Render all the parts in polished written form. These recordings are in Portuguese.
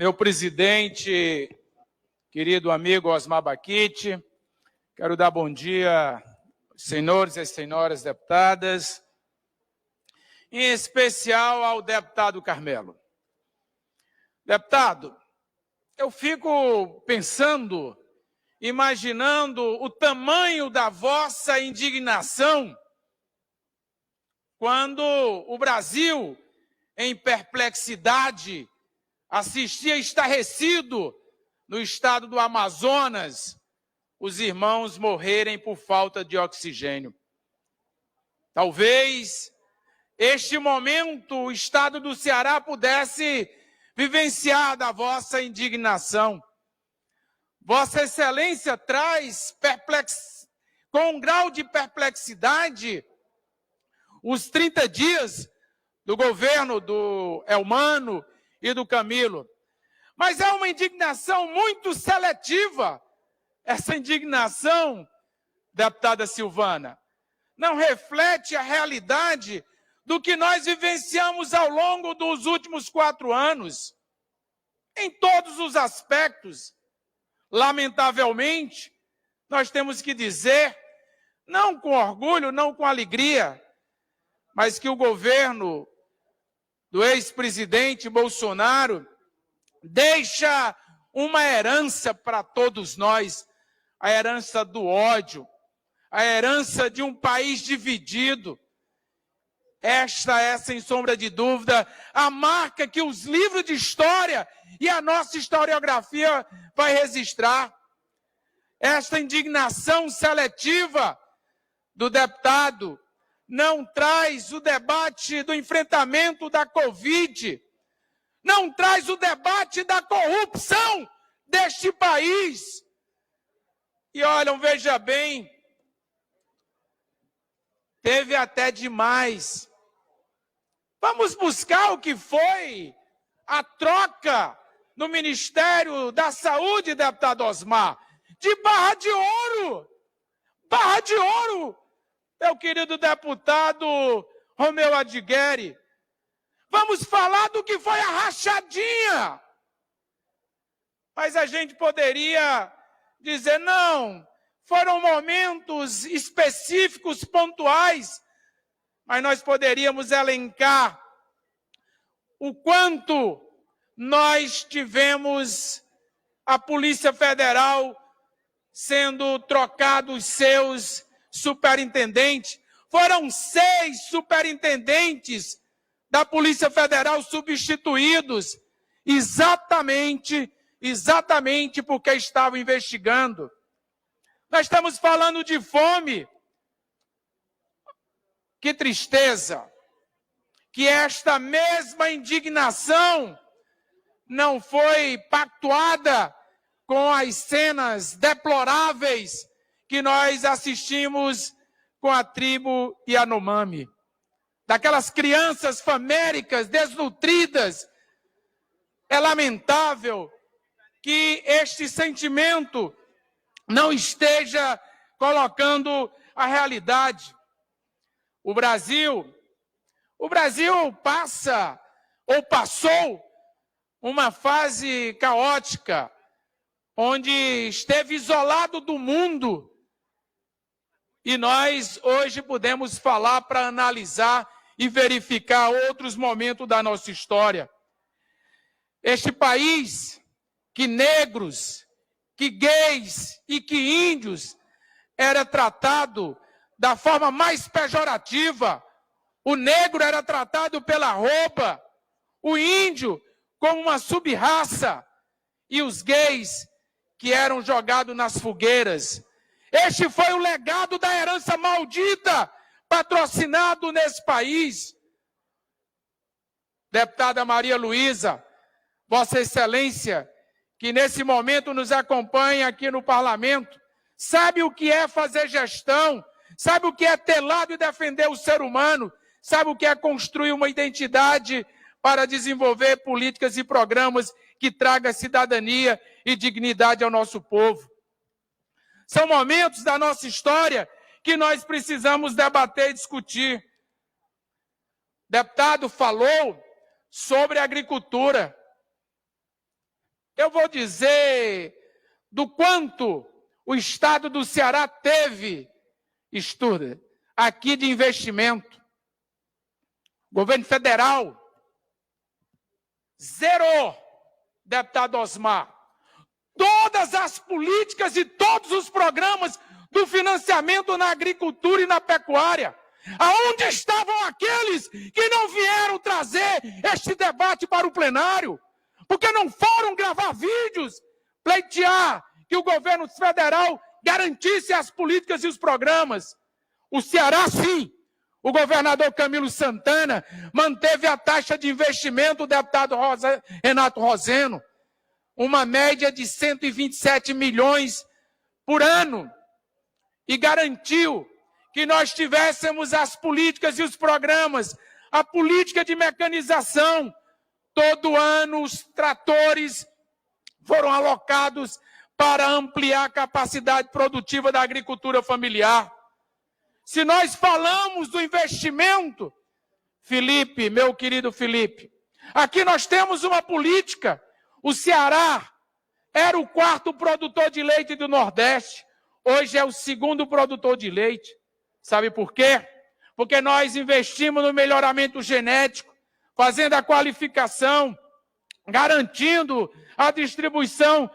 meu presidente, querido amigo Osmar Baquite, quero dar bom dia aos senhores e às senhoras deputadas, em especial ao deputado Carmelo. Deputado, eu fico pensando, imaginando o tamanho da vossa indignação quando o Brasil, em perplexidade, assistia estarrecido no estado do Amazonas os irmãos morrerem por falta de oxigênio. Talvez este momento o estado do Ceará pudesse vivenciar da vossa indignação. Vossa Excelência traz com um grau de perplexidade os 30 dias do governo do Elmano e do Camilo. Mas é uma indignação muito seletiva. Essa indignação, deputada Silvana, não reflete a realidade do que nós vivenciamos ao longo dos últimos 4 anos, em todos os aspectos. Lamentavelmente, nós temos que dizer, não com orgulho, não com alegria, mas que o governo do ex-presidente Bolsonaro deixa uma herança para todos nós, a herança do ódio, a herança de um país dividido. Esta é, sem sombra de dúvida, a marca que os livros de história e a nossa historiografia vai registrar. Esta indignação seletiva do deputado não traz o debate do enfrentamento da Covid, não traz o debate da corrupção deste país. E olham, veja bem, teve até demais. Vamos buscar o que foi a troca no Ministério da Saúde, deputado Osmar, de barra de ouro. Barra de ouro, meu querido deputado Romeu Adigueri. Vamos falar do que foi a rachadinha. Mas a gente poderia dizer, não, foram momentos específicos, pontuais, mas nós poderíamos elencar o quanto nós tivemos a Polícia Federal sendo trocados seus superintendentes. Foram 6 superintendentes da Polícia Federal substituídos, exatamente porque estavam investigando. Nós estamos falando de fome. Que tristeza que esta mesma indignação não foi pactuada com as cenas deploráveis que nós assistimos com a tribo Yanomami. Daquelas crianças faméricas, desnutridas. É lamentável que este sentimento não esteja colocando a realidade. O Brasil passa, ou passou, uma fase caótica, onde esteve isolado do mundo. E nós hoje podemos falar para analisar e verificar outros momentos da nossa história. Este país, que negros, que gays e que índios era tratado da forma mais pejorativa. O negro era tratado pela roupa, o índio como uma sub-raça e os gays que eram jogados nas fogueiras. Este foi o legado da herança maldita patrocinado nesse país. Deputada Maria Luísa, Vossa Excelência, que nesse momento nos acompanha aqui no Parlamento, sabe o que é fazer gestão, sabe o que é ter lado e defender o ser humano, sabe o que é construir uma identidade para desenvolver políticas e programas que tragam cidadania e dignidade ao nosso povo. São momentos da nossa história que nós precisamos debater e discutir. O deputado falou sobre agricultura. eu vou dizer do quanto o estado do Ceará teve, estuda, aqui de investimento. O governo federal zerou, deputado Osmar, todas as políticas e todos os programas do financiamento na agricultura e na pecuária. Aonde estavam aqueles que não vieram trazer este debate para o plenário? Porque não foram gravar vídeos, pleitear que o governo federal garantisse as políticas e os programas. O Ceará, sim. O governador Camilo Santana manteve a taxa de investimento, o deputado Renato Roseno, uma média de 127 milhões por ano, e garantiu que nós tivéssemos as políticas e os programas, a política de mecanização. Todo ano os tratores foram alocados para ampliar a capacidade produtiva da agricultura familiar. Se nós falamos do investimento, Felipe, meu querido Felipe, aqui nós temos uma política. O Ceará era o 4º produtor de leite do Nordeste, hoje é o 2º produtor de leite. Sabe por quê? Porque nós investimos no melhoramento genético, fazendo a qualificação, garantindo a distribuição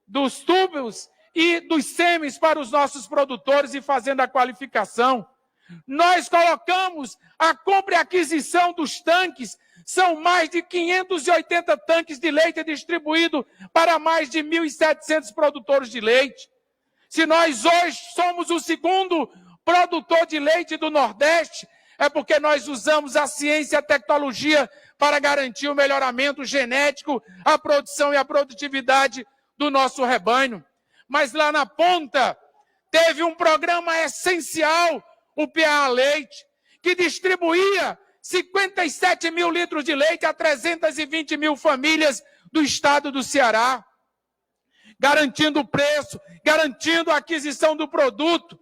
dos tubos e dos sêmens para os nossos produtores e fazendo a qualificação. Nós colocamos a compra e aquisição dos tanques, são mais de 580 tanques de leite distribuídos para mais de 1.700 produtores de leite. Se nós hoje somos o 2º produtor de leite do Nordeste, é porque nós usamos a ciência e a tecnologia para garantir o melhoramento genético, a produção e a produtividade do nosso rebanho. Mas lá na ponta, teve um programa essencial, o PA Leite, que distribuía 57 mil litros de leite a 320 mil famílias do estado do Ceará, garantindo o preço, garantindo a aquisição do produto.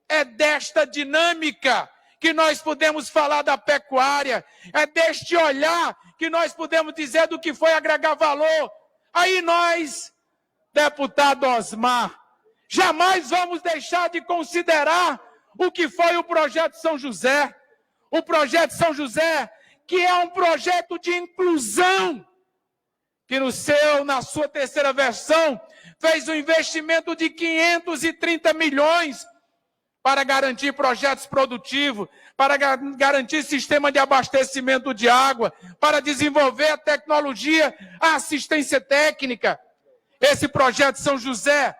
É desta dinâmica que nós podemos falar da pecuária, é deste olhar que nós podemos dizer do que foi agregar valor. Aí nós, deputado Osmar, jamais vamos deixar de considerar o que foi o Projeto São José. O Projeto São José, que é um projeto de inclusão, que na sua 3ª versão, fez um investimento de 530 milhões para garantir projetos produtivos, para garantir sistema de abastecimento de água, para desenvolver a tecnologia, a assistência técnica. Esse Projeto São José,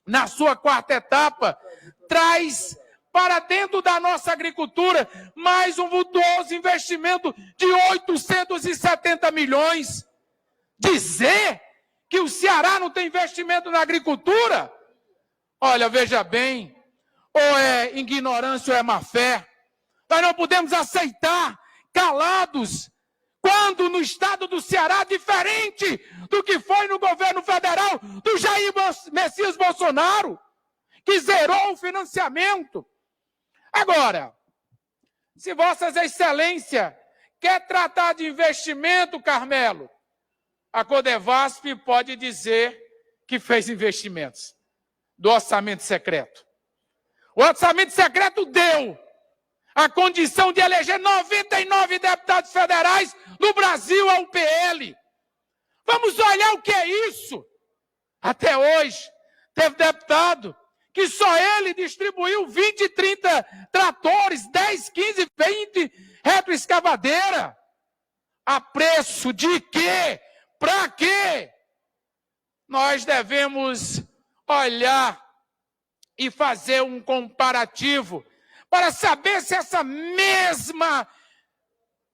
na sua 4ª etapa, traz para dentro da nossa agricultura mais um vultoso investimento de 870 milhões. Dizer que o Ceará não tem investimento na agricultura? Olha, veja bem, ou é ignorância ou é má fé. Nós não podemos aceitar calados quando no estado do Ceará, diferente do que foi no governo federal do Jair Messias Bolsonaro, que zerou o financiamento. Agora, se Vossas Excelências quer tratar de investimento, Carmelo, a Codevasf pode dizer que fez investimentos do orçamento secreto. O orçamento secreto deu a condição de eleger 99 deputados federais no Brasil ao PL. Vamos olhar o que é isso. Até hoje, teve deputado que só ele distribuiu 20, 30 tratores, 10, 15, 20 retroescavadeira. A preço de quê? Para quê? Nós devemos olhar e fazer um comparativo para saber se essa mesma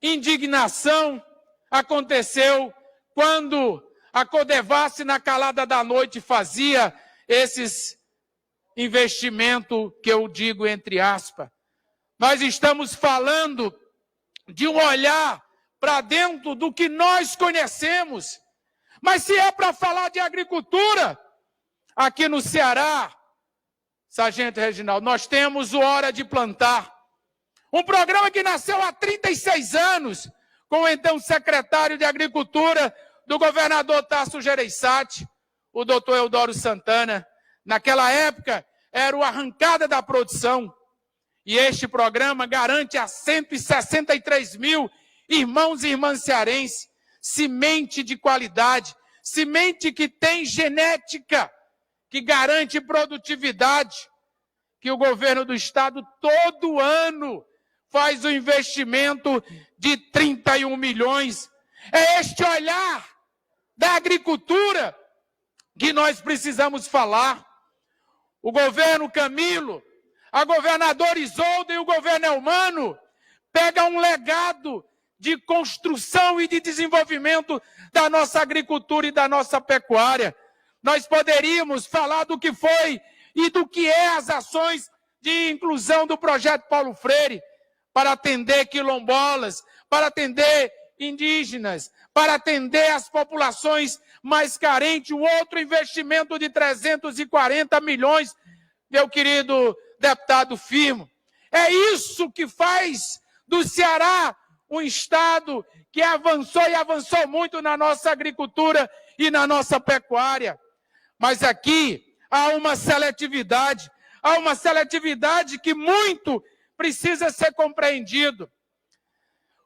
indignação aconteceu quando a Codevasf, na calada da noite, fazia esses investimentos que eu digo entre aspas. Nós estamos falando de um olhar para dentro do que nós conhecemos. Mas se é para falar de agricultura, aqui no Ceará, Sargento Reginaldo, nós temos o Hora de Plantar. Um programa que nasceu há 36 anos, com o então secretário de Agricultura, do governador Tasso Gereissati, o doutor Eudoro Santana. Naquela época, era o Arrancada da Produção. E este programa garante a 163 mil irmãos e irmãs cearenses semente de qualidade, semente que tem genética, que garante produtividade, que o governo do estado todo ano faz o investimento de 31 milhões. É este olhar da agricultura que nós precisamos falar. O governo Camilo, a governadora Isolda e o governo Elmano pegam um legado de construção e de desenvolvimento da nossa agricultura e da nossa pecuária. Nós poderíamos falar do que foi e do que é as ações de inclusão do projeto Paulo Freire para atender quilombolas, para atender indígenas, para atender as populações mais carentes. Um outro investimento de 340 milhões, meu querido deputado Firmo. É isso que faz do Ceará um estado que avançou e avançou muito na nossa agricultura e na nossa pecuária. Mas aqui há uma seletividade que muito precisa ser compreendido.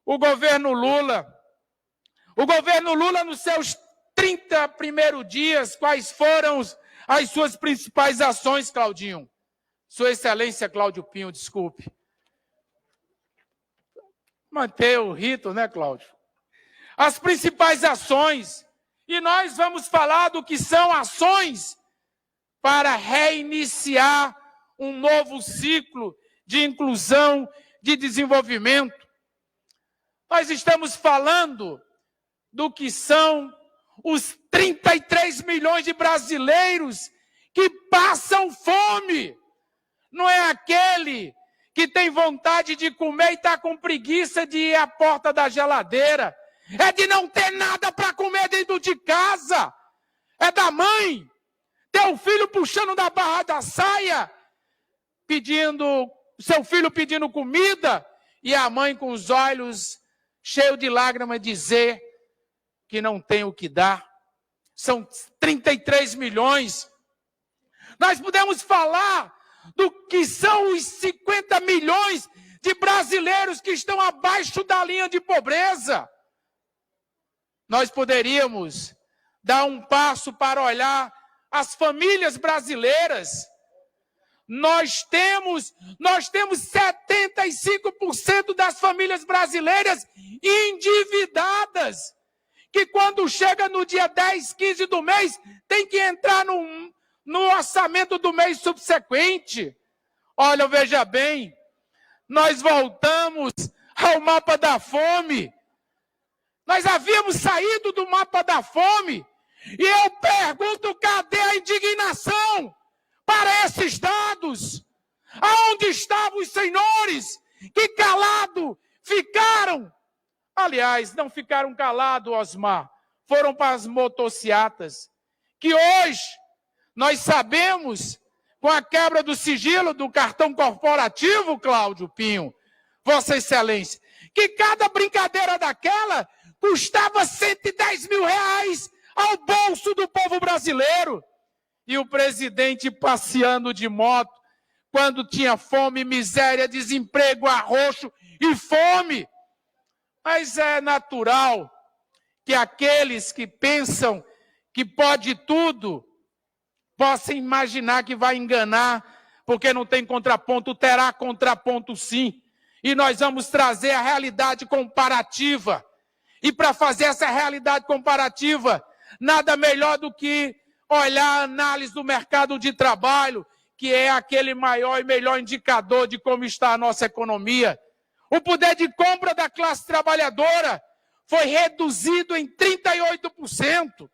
O governo Lula, nos seus 30 primeiros dias, quais foram as suas principais ações, Claudinho? Sua Excelência Cláudio Pinho, desculpe. Manter o rito, né, Cláudio? As principais ações, e nós vamos falar do que são ações para reiniciar um novo ciclo de inclusão, de desenvolvimento. Nós estamos falando do que são os 33 milhões de brasileiros que passam fome. Não é aquele que tem vontade de comer e está com preguiça de ir à porta da geladeira. É de não ter nada para comer dentro de casa. É da mãe ter o filho puxando da barra da saia, seu filho pedindo comida, e a mãe com os olhos cheios de lágrimas dizer que não tem o que dar. São 33 milhões. Nós podemos falar do que são os 50 milhões de brasileiros que estão abaixo da linha de pobreza. Nós poderíamos dar um passo para olhar as famílias brasileiras. Nós temos 75% das famílias brasileiras endividadas, que quando chega no dia 10, 15 do mês, tem que entrar no orçamento do mês subsequente. Olha, veja bem, nós voltamos ao mapa da fome. Nós havíamos saído do mapa da fome. E eu pergunto, cadê a indignação para esses dados? Aonde estavam os senhores que calado ficaram? Aliás, não ficaram calados, Osmar. Foram para as motociatas. Que hoje nós sabemos, com a quebra do sigilo do cartão corporativo, Cláudio Pinho, Vossa Excelência, que cada brincadeira daquela custava 110 mil reais ao bolso do povo brasileiro. E o presidente passeando de moto, quando tinha fome, miséria, desemprego, arroxo e fome. Mas é natural que aqueles que pensam que pode tudo, possam imaginar que vai enganar, porque não tem contraponto. Terá contraponto sim. E nós vamos trazer a realidade comparativa. E para fazer essa realidade comparativa, nada melhor do que olhar a análise do mercado de trabalho, que é aquele maior e melhor indicador de como está a nossa economia. O poder de compra da classe trabalhadora foi reduzido em 38%.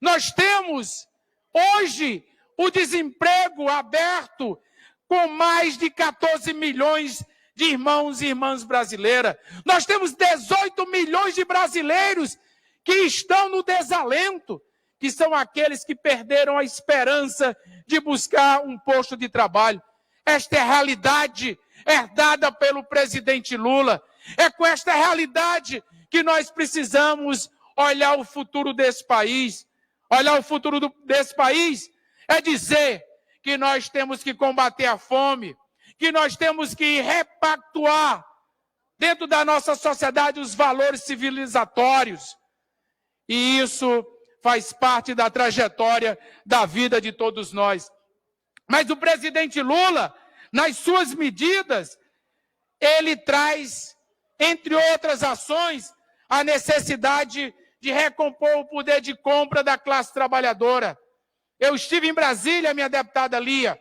Nós temos hoje o desemprego aberto com mais de 14 milhões de irmãos e irmãs brasileiras. Nós temos 18 milhões de brasileiros que estão no desalento, que são aqueles que perderam a esperança de buscar um posto de trabalho. Esta é a realidade herdada pelo presidente Lula. É com esta realidade que nós precisamos olhar o futuro desse país. Olhar o futuro desse país é dizer que nós temos que combater a fome, que nós temos que repactuar dentro da nossa sociedade os valores civilizatórios. E isso faz parte da trajetória da vida de todos nós. Mas o presidente Lula, nas suas medidas, ele traz, entre outras ações, a necessidade de recompor o poder de compra da classe trabalhadora. Eu estive em Brasília, minha deputada Lia,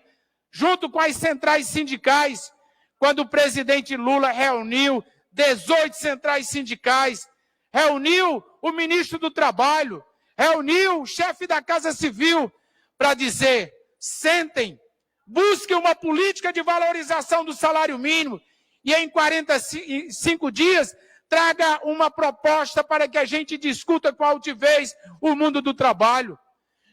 junto com as centrais sindicais, quando o presidente Lula reuniu 18 centrais sindicais, reuniu o ministro do Trabalho, reuniu o chefe da Casa Civil para dizer: sentem, busquem uma política de valorização do salário mínimo e em 45 dias traga uma proposta para que a gente discuta com altivez o mundo do trabalho.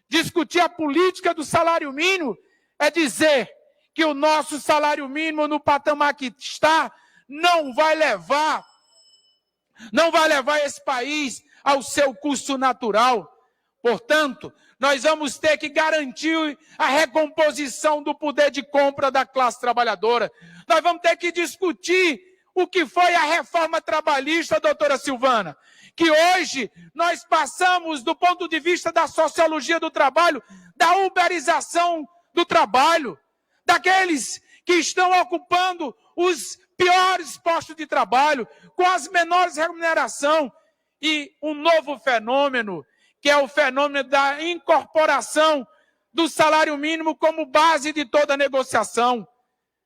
Discutir a política do salário mínimo é dizer que o nosso salário mínimo no patamar que está não vai levar esse país ao seu curso natural. Portanto, nós vamos ter que garantir a recomposição do poder de compra da classe trabalhadora. Nós vamos ter que discutir o que foi a reforma trabalhista, doutora Silvana, que hoje nós passamos, do ponto de vista da sociologia do trabalho, da uberização do trabalho, daqueles que estão ocupando os piores postos de trabalho, com as menores remunerações, e um novo fenômeno, que é o fenômeno da incorporação do salário mínimo como base de toda negociação,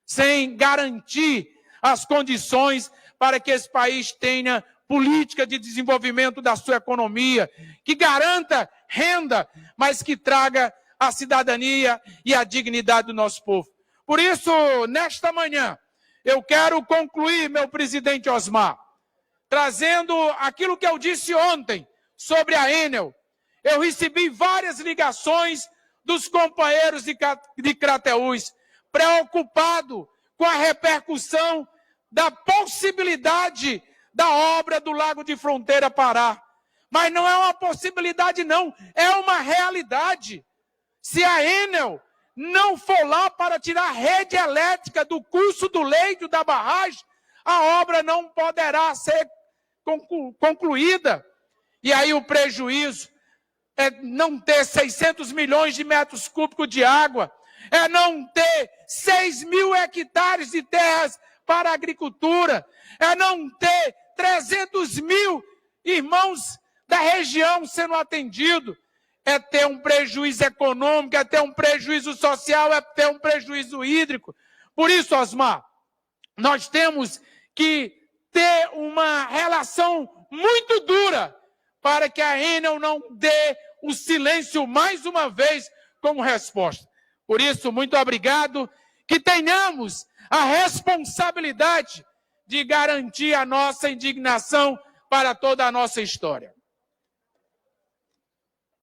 sem garantir as condições para que esse país tenha política de desenvolvimento da sua economia, que garanta renda, mas que traga a cidadania e a dignidade do nosso povo. Por isso, nesta manhã, eu quero concluir, meu presidente Osmar, trazendo aquilo que eu disse ontem sobre a Enel. Eu recebi várias ligações dos companheiros de Crateús, preocupado com a repercussão da possibilidade da obra do Lago de Fronteira Pará. Mas não é uma possibilidade, não, é uma realidade. Se a Enel não for lá para tirar a rede elétrica do curso do leito da barragem, a obra não poderá ser concluída. E aí o prejuízo é não ter 600 milhões de metros cúbicos de água, é não ter 6 mil hectares de terras para a agricultura, é não ter 300 mil irmãos da região sendo atendidos, é ter um prejuízo econômico, é ter um prejuízo social, é ter um prejuízo hídrico. Por isso, Osmar, nós temos que ter uma relação muito dura para que a Enel não dê o silêncio mais uma vez como resposta. Por isso, muito obrigado, que tenhamos a responsabilidade de garantir a nossa indignação para toda a nossa história.